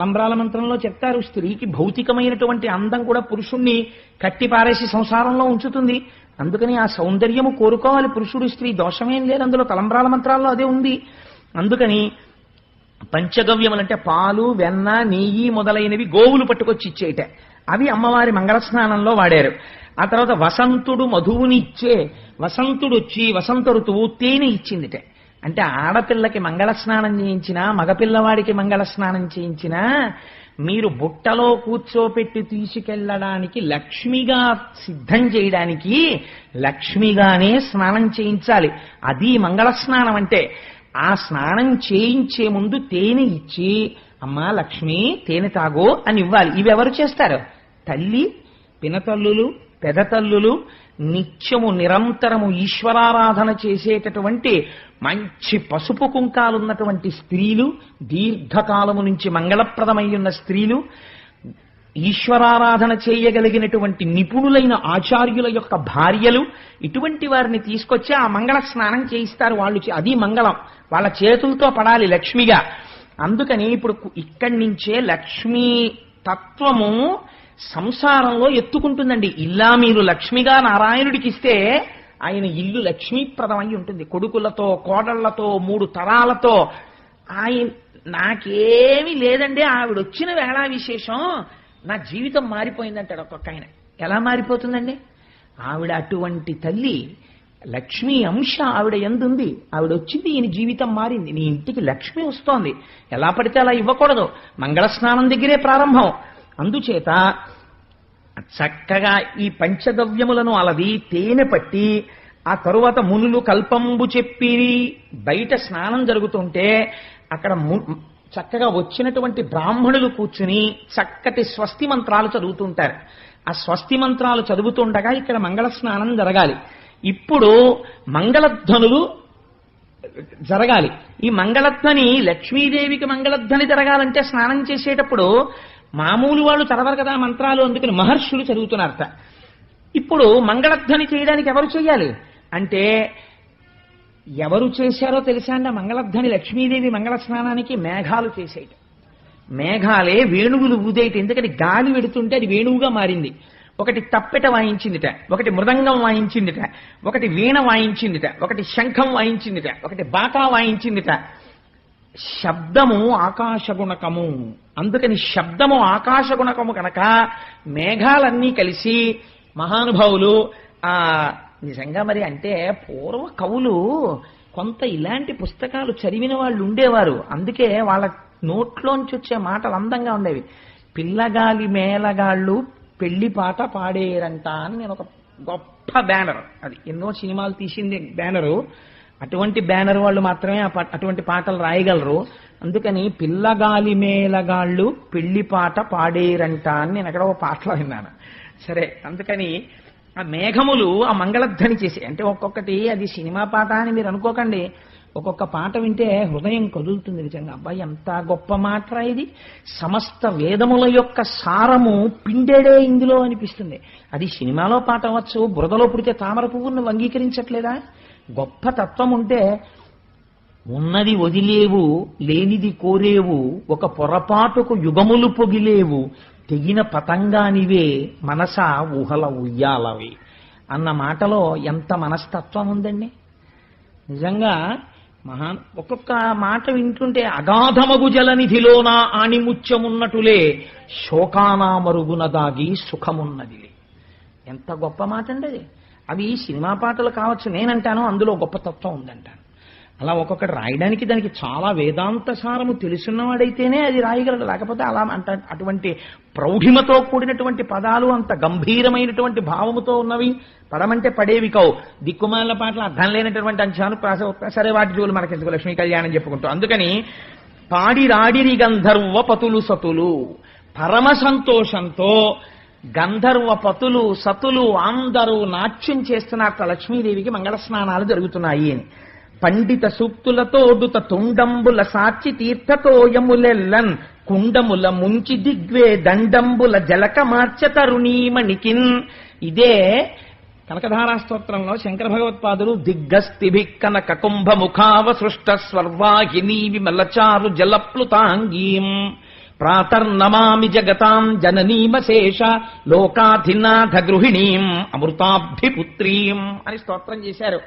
తంబ్రాల మంత్రంలో చెప్తారు, స్త్రీకి భౌతికమైనటువంటి అందం కూడా పురుషుణ్ణి కట్టిపారేసి సంసారంలో ఉంచుతుంది. అందుకని ఆ సౌందర్యము కోరుకోవాలి పురుషుడు, స్త్రీ దోషమేం లేదు అందులో. తలంబ్రాల మంత్రాల్లో అదే ఉంది. అందుకని పంచగవ్యములంటే పాలు, వెన్న, నెయ్యి మొదలైనవి గోవులు పట్టుకొచ్చి ఇచ్చేట, అవి అమ్మవారి మంగళ స్నానంలో వాడారు. ఆ తర్వాత వసంతుడు మధువుని ఇచ్చే, వసంతుడు వచ్చి వసంత ఋతువు తేనె ఇచ్చిందిట. అంటే ఆడపిల్లకి మంగళ స్నానం చేయించినా, మగపిల్లవాడికి మంగళ స్నానం చేయించినా మీరు బుట్టలో కూర్చోపెట్టి తీసుకెళ్లడానికి, లక్ష్మిగా సిద్ధం చేయడానికి లక్ష్మిగానే స్నానం చేయించాలి. అది మంగళ స్నానం అంటే. ఆ స్నానం చేయించే ముందు తేనె ఇచ్చి, అమ్మా లక్ష్మి తేనె తాగో అని ఇవ్వాలి. ఇవి ఎవరు చేస్తారు? తల్లి, పినతల్లులు, పెదతల్లులు, నిత్యము నిరంతరము ఈశ్వరారాధన చేసేటటువంటి మంచి పసుపు కుంకాలున్నటువంటి స్త్రీలు, దీర్ఘకాలము నుంచి మంగళప్రదమై ఉన్న స్త్రీలు, ఈశ్వరారాధన చేయగలిగినటువంటి నిపుణులైన ఆచార్యుల యొక్క భార్యలు, ఇటువంటి వారిని తీసుకొచ్చి ఆ మంగళ స్నానం చేయిస్తారు వాళ్ళు. అది మంగళం, వాళ్ళ చేతులతో పడాలి లక్ష్మిగా. అందుకని ఇప్పుడు ఇక్కడి నుంచే లక్ష్మీ తత్వము సంసారంలో ఎత్తుకుంటుందండి. ఇలా మీరు లక్ష్మిగా నారాయణుడికి ఇస్తే ఆయన ఇల్లు లక్ష్మీప్రదమై ఉంటుంది. కొడుకులతో, కోడళ్లతో, 3 తరాలతో. ఆయన నాకేమీ లేదండి, ఆవిడ వచ్చిన వేళ విశేషం నా జీవితం మారిపోయిందంటాడు ఒక్కొక్క ఆయన. ఎలా మారిపోతుందండి? ఆవిడ అటువంటి తల్లి, లక్ష్మీ అంశ ఆవిడ ఎందుంది. ఆవిడ వచ్చింది, ఈయన జీవితం మారింది. నీ ఇంటికి లక్ష్మి వస్తోంది, ఎలా పడితే అలా ఇవ్వకూడదు. మంగళ స్నానం దగ్గరే ప్రారంభం. అందుచేత చక్కగా ఈ పంచగవ్యములను అలది తేనె పట్టి, ఆ తరువాత మునులు కల్పంబు చెప్పి బయట స్నానం జరుగుతుంటే అక్కడ చక్కగా వచ్చినటువంటి బ్రాహ్మణులు కూర్చుని చక్కటి స్వస్తి మంత్రాలు చదువుతుంటారు. ఆ స్వస్తి మంత్రాలు చదువుతుండగా ఇక్కడ మంగళ స్నానం జరగాలి. ఇప్పుడు మంగళధ్వనులు జరగాలి. ఈ మంగళధ్వని, లక్ష్మీదేవికి మంగళధ్వని జరగాలంటే స్నానం చేసేటప్పుడు మామూలు వాళ్ళు చదవరు కదా మంత్రాలు, అందుకని మహర్షులు చదువుతున్నారట. ఇప్పుడు మంగళధ్వని చేయడానికి ఎవరు చేయాలి అంటే, ఎవరు చేశారో తెలుసా అండి? మంగళధ్వని లక్ష్మీదేవి మంగళ స్నానానికి మేఘాలు చేసేట. మేఘాలే వేణువులు ఊదేట. ఎందుకని గాలి వెడుతుంటే అది వేణువుగా మారింది. ఒకటి తప్పెట వాయించిందిట, ఒకటి మృదంగం వాయించిందిట, ఒకటి వీణ వాయించిందిట, ఒకటి శంఖం వాయించిందిట, ఒకటి బాకా వాయించిందిట. శబ్దము ఆకాశగుణకము. అందుకని శబ్దము ఆకాశగుణకము కనుక మేఘాలన్నీ కలిసి మహానుభావులు నిజంగా మరి అంటే పూర్వ కవులు కొంత ఇలాంటి పుస్తకాలు చదివిన వాళ్ళు ఉండేవారు. అందుకే వాళ్ళ నోట్లోంచి వచ్చే మాటలు అందంగా ఉండేవి. పిల్లగాలి మేళగాళ్ళు పెళ్లి పాట పాడేరంట అని నేను ఒక గొప్ప బ్యానర్, అది ఎన్నో సినిమాలు తీసింది బ్యానరు. అటువంటి బ్యానర్ వాళ్ళు మాత్రమే అటువంటి పాటలు రాయగలరు. అందుకని పిల్లగాలి మేళగాళ్ళు పెళ్లి పాట పాడేరంట అని నేను అక్కడ ఒక పాటలో విన్నాను. సరే, అందుకని ఆ మేఘములు ఆ మంగళధ్వని చేసి, అంటే ఒక్కొక్కటి అది సినిమా పాట అని మీరు అనుకోకండి. ఒక్కొక్క పాట వింటే హృదయం కదులుతుంది నిజంగా. అబ్బాయి ఎంత గొప్ప మాట ఇది, సమస్త వేదముల యొక్క సారము పిండేడే ఇందులో అనిపిస్తుంది. అది సినిమాలో పాట అవ్వచ్చు, బురదలో పుడితే తామర పువ్వును అంగీకరించట్లేదా? గొప్ప తత్వం ఉంటే ఉన్నది వదిలేవు, లేనిది కోరేవు, ఒక పొరపాటుకు యుగములు పొగిలేవు, తెగిన పతంగానివే మనసా ఊహల ఉయ్యాలవి అన్న మాటలో ఎంత మనస్తత్వం ఉందండి నిజంగా. ఒక్కొక్క మాట వింటుంటే అగాధమగు జలనిధిలోన ఆణిముత్యమున్నటులే శోకానా మరుగున దాగి సుఖమున్నదిలే. ఎంత గొప్ప మాట అండి అది. అవి సినిమా పాటలు కావచ్చు, నేనంటాను అందులో గొప్ప తత్వం ఉందంటాను. అలా ఒక్కొక్కటి రాయడానికి దానికి చాలా వేదాంత సారము తెలుసున్నవాడైతేనే అది రాయగలడు. లేకపోతే అలా అటువంటి ప్రౌఢిమతో కూడినటువంటి పదాలు, అంత గంభీరమైనటువంటి భావముతో ఉన్నవి పడమంటే పడేవి కావు. దిక్కుమాల పాటలు అర్థం లేనటువంటి అంశాలు సరే వాటి జోలు మనకెందుకు, లక్ష్మీ కళ్యాణం చెప్పుకుంటూ. అందుకని పాడి రాడిరి గంధర్వ పతులు సతులు, పరమ సంతోషంతో గంధర్వ పతులు సతులు అందరూ నాట్యం చేస్తున్నట్టు లక్ష్మీదేవికి మంగళ స్నానాలు జరుగుతున్నాయి అని. పండిత సూక్తులతోడుత తుండంబుల సాచి తీర్థతోయములెల్లన్ కుండముల ముంచి దిగ్వే దండంబుల జలక మార్చ తరుణీమణికిన్. ఇదే కనకధారా స్తోత్రంలో శంకర భగవత్పాదులు దిగ్గస్తిభిక్కన కకుంభ ముఖావ సృష్ట స్వర్వాహిని విమలచారు జలప్లుతాంగీం ప్రాతర్నమామి జగతాం జననీమశేష లోకాధినాథ గృహిణీం అమృతాభిపుత్రీం అని స్తోత్రం చేశారు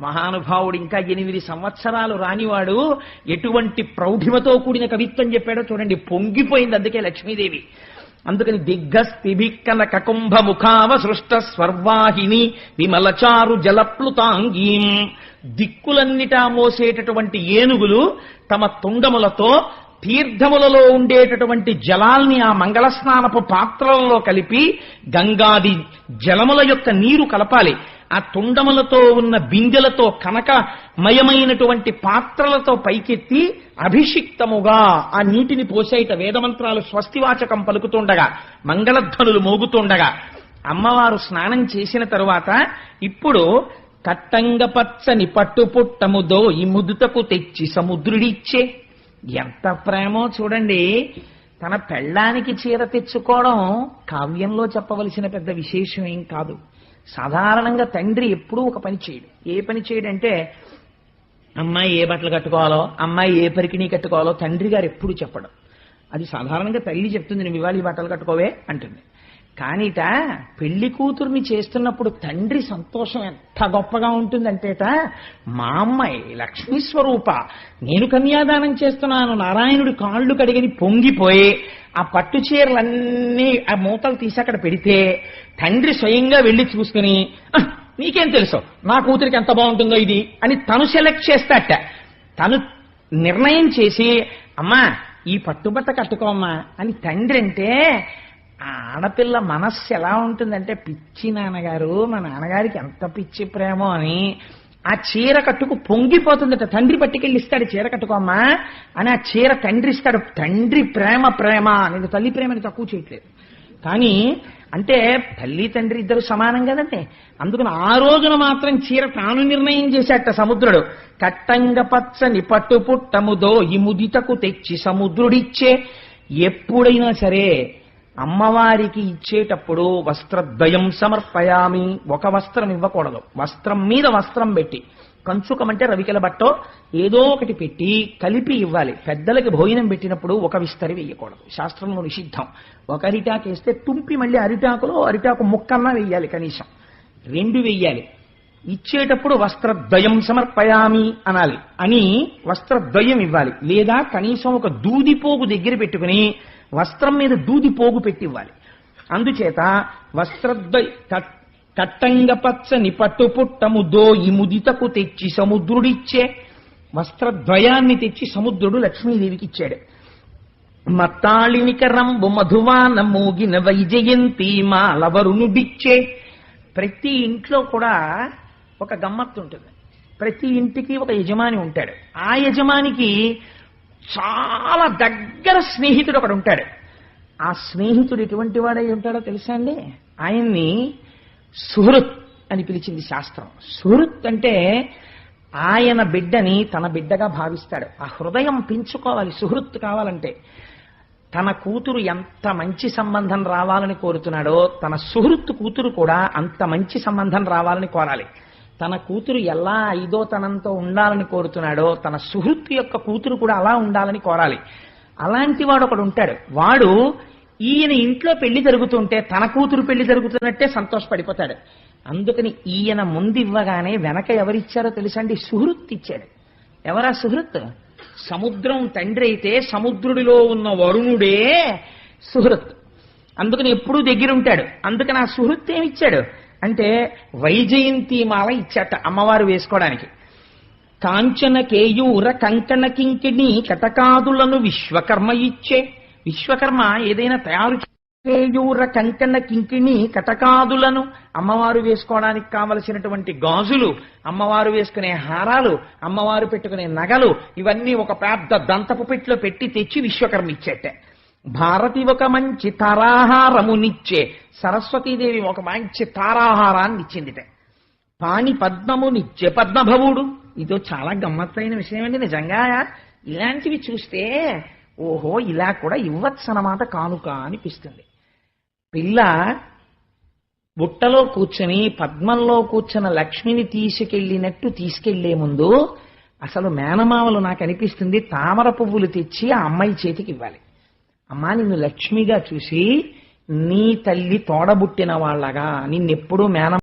మహానుభావుడు. ఇంకా 8 సంవత్సరాలు రానివాడు ఎటువంటి ప్రౌఢిమతో కూడిన కవిత్వం చెప్పాడో చూడండి. పొంగిపోయింది అందుకే లక్ష్మీదేవి. అందుకని దిగ్గస్థిభిక్కన కకుంభ ముఖావ సృష్ట స్వర్వాహిని విమలచారు జలప్లుతాంగీం. దిక్కులన్నిటా మోసేటటువంటి ఏనుగులు తమ తుండములతో తీర్థములలో ఉండేటటువంటి జలాల్ని ఆ మంగళస్నానపు పాత్రలలో కలిపి గంగాది జలముల యొక్క నీరు కలపాలి. ఆ తుండములతో ఉన్న బిందెలతో కనకమయమైనటువంటి పాత్రలతో పైకెత్తి అభిషిక్తముగా ఆ నీటిని పోసేట వేదమంత్రాలు స్వస్తివాచకం పలుకుతుండగా మంగళధ్వనులు మోగుతుండగా అమ్మవారు స్నానం చేసిన తరువాత ఇప్పుడు కట్టంగ పచ్చని పట్టుపుట్టముదో ఈ ముదుతకు తెచ్చి సముద్రుడిచ్చే. ఎంత ప్రేమో చూడండి. తన పెళ్ళానికి చీర తెచ్చుకోవడం కావ్యంలో చెప్పవలసిన పెద్ద విశేషం ఏం కాదు. సాధారణంగా తండ్రి ఎప్పుడూ ఒక పని చేయడు. ఏ పని చేయడంటే అమ్మాయి ఏ బట్టలు కట్టుకోవాలో, అమ్మాయి ఏ పరికిణీ కట్టుకోవాలో తండ్రి గారు ఎప్పుడు చెప్పడం. అది సాధారణంగా తల్లి చెప్తుంది, నువ్వు ఇవాళ ఈ బట్టలు కట్టుకోవే అంటుంది. కానీట పెళ్లి కూతుర్ని చేస్తున్నప్పుడు తండ్రి సంతోషం ఎంత గొప్పగా ఉంటుందంటేట, మా అమ్మాయి లక్ష్మీ స్వరూప, నేను కన్యాదానం చేస్తున్నాను, నారాయణుడి కాళ్ళు కడిగని పొంగిపోయి ఆ పట్టు చీరలన్నీ ఆ మూతలు తీసి అక్కడ పెడితే తండ్రి స్వయంగా వెళ్లి చూసుకుని నీకేం తెలుసు నా కూతురికి ఎంత బాగుంటుందో ఇది అని తను సెలెక్ట్ చేస్తాట. తను నిర్ణయం చేసి అమ్మా ఈ పట్టుబట్ట కట్టుకోమ్మా అని తండ్రి అంటే ఆ ఆడపిల్ల మనస్సు ఎలా ఉంటుందంటే, పిచ్చి నాన్నగారు, మా నాన్నగారికి ఎంత పిచ్చి ప్రేమో అని ఆ చీర కట్టుకు పొంగిపోతుందట. తండ్రి పట్టుకెళ్ళి ఇస్తాడు, చీర కట్టుకోమ్మా అని ఆ చీర తండ్రి ఇస్తాడు. తండ్రి ప్రేమ నేను తల్లి ప్రేమని తక్కువ చేయట్లేదు, కానీ అంటే తల్లి తండ్రి ఇద్దరు సమానం కదండి. అందుకని ఆ రోజున మాత్రం చీర తాను నిర్ణయం చేశాట సముద్రుడు. కట్టంగ పచ్చని పట్టుపుట్టముదో ఈ ముదితకు తెచ్చి సముద్రుడిచ్చే. ఎప్పుడైనా సరే అమ్మవారికి ఇచ్చేటప్పుడు వస్త్రద్వయం సమర్పయామి, ఒక వస్త్రం ఇవ్వకూడదు. వస్త్రం మీద వస్త్రం పెట్టి, కంచుకమంటే రవికెల బట్టో ఏదో ఒకటి పెట్టి కలిపి ఇవ్వాలి. పెద్దలకి భోజనం పెట్టినప్పుడు ఒక విస్తరి వేయకూడదు, శాస్త్రంలో నిషిద్ధం. ఒక అరిటాకు వేస్తే తుంపి మళ్ళీ అరిటాకు ముక్కన్నా వేయాలి, కనీసం 2 వేయాలి. ఇచ్చేటప్పుడు వస్త్రద్వయం సమర్పయామి అనాలి, అని వస్త్రద్వయం ఇవ్వాలి. లేదా కనీసం ఒక దూదిపోగు దగ్గర పెట్టుకుని వస్త్రం మీద దూది పోగు పెట్టి ఇవ్వాలి. అందుచేత కట్టంగ పచ్చని పట్టుపుట్టముదో ఈ ముదితకు తెచ్చి సముద్రుడిచ్చే. వస్త్రద్వయాన్ని తెచ్చి సముద్రుడు లక్ష్మీదేవికి ఇచ్చాడు. మత్తాళినిక రంబు మధువాన మోగిన వైజయంతి మాలవరునుడిచ్చే. ప్రతి ఇంట్లో కూడా ఒక గమ్మత్తు ఉంటుంది. ప్రతి ఇంటికి ఒక యజమాని ఉంటాడు. ఆ యజమానికి చాలా దగ్గర స్నేహితుడు ఒకడు ఉంటాడు. ఆ స్నేహితుడు ఎటువంటి వాడై ఉంటాడో తెలుసా అండి? ఆయన్ని సుహృత్ అని పిలిచింది శాస్త్రం. సుహృత్ అంటే ఆయన బిడ్డని తన బిడ్డగా భావిస్తాడు. ఆ హృదయం పెంచుకోవాలి సుహృత్ కావాలంటే. తన కూతురు ఎంత మంచి సంబంధం రావాలని కోరుతున్నాడో తన సుహృత్ కూతురు కూడా అంత మంచి సంబంధం రావాలని కోరాలి. తన కూతురు ఎలా ఐదోతనంతో ఉండాలని కోరుతున్నాడో తన సుహృత్తు యొక్క కూతురు కూడా అలా ఉండాలని కోరాలి. అలాంటి వాడు ఒకడు ఉంటాడు. వాడు ఈయన ఇంట్లో పెళ్లి జరుగుతుంటే తన కూతురు పెళ్లి జరుగుతున్నట్టే సంతోషపడిపోతాడు. అందుకని ఈయన ముందు ఇవ్వగానే వెనక ఎవరిచ్చారో తెలుసండి? సుహృత్ ఇచ్చాడు. ఎవరా సుహృత్? సముద్రం తండ్రి అయితే సముద్రుడిలో ఉన్న వరుణుడే సుహృత్. అందుకని ఎప్పుడూ దగ్గరుంటాడు. అందుకని ఆ సుహృత్ ఏమిచ్చాడు అంటే వైజయంతి మాల ఇచ్చాట అమ్మవారు వేసుకోవడానికి. కాంచన కేయూర కంకణ కింకిణి కటకాదులను విశ్వకర్మ ఇచ్చే. విశ్వకర్మ ఏదైనా తయారు కేయూర కంకణ కింకిణి కటకాదులను, అమ్మవారు వేసుకోవడానికి కావలసినటువంటి గాజులు, అమ్మవారు వేసుకునే హారాలు, అమ్మవారు పెట్టుకునే నగలు, ఇవన్నీ ఒక పెద్ద దంతపు పెట్టిలో పెట్టి తెచ్చి విశ్వకర్మ ఇచ్చేట. భారతి ఒక మంచి తారాహారమునిచ్చే. సరస్వతీదేవి ఒక మంచి తారాహారాన్ని ఇచ్చిందిట. పాణి పద్మమునిచ్చే పద్మభవుడు. ఇదో చాలా గమ్మత్తైన విషయం అండి నిజంగా. ఇలాంటివి చూస్తే ఓహో ఇలా కూడా ఇవ్వచ్చన్నమాట కానుక అనిపిస్తుంది. పిల్ల బుట్టలో కూర్చొని పద్మంలో కూర్చున్న లక్ష్మిని తీసుకెళ్లినట్టు తీసుకెళ్లే ముందు అసలు మేనమావలు నాకు అనిపిస్తుంది తామర పువ్వులు తెచ్చి ఆ అమ్మాయి చేతికి ఇవ్వాలి. అమ్మా నిన్ను లక్ష్మిగా చూసి నీ తల్లి తోడబుట్టిన వాళ్ళగా నిన్నెప్పుడూ మేన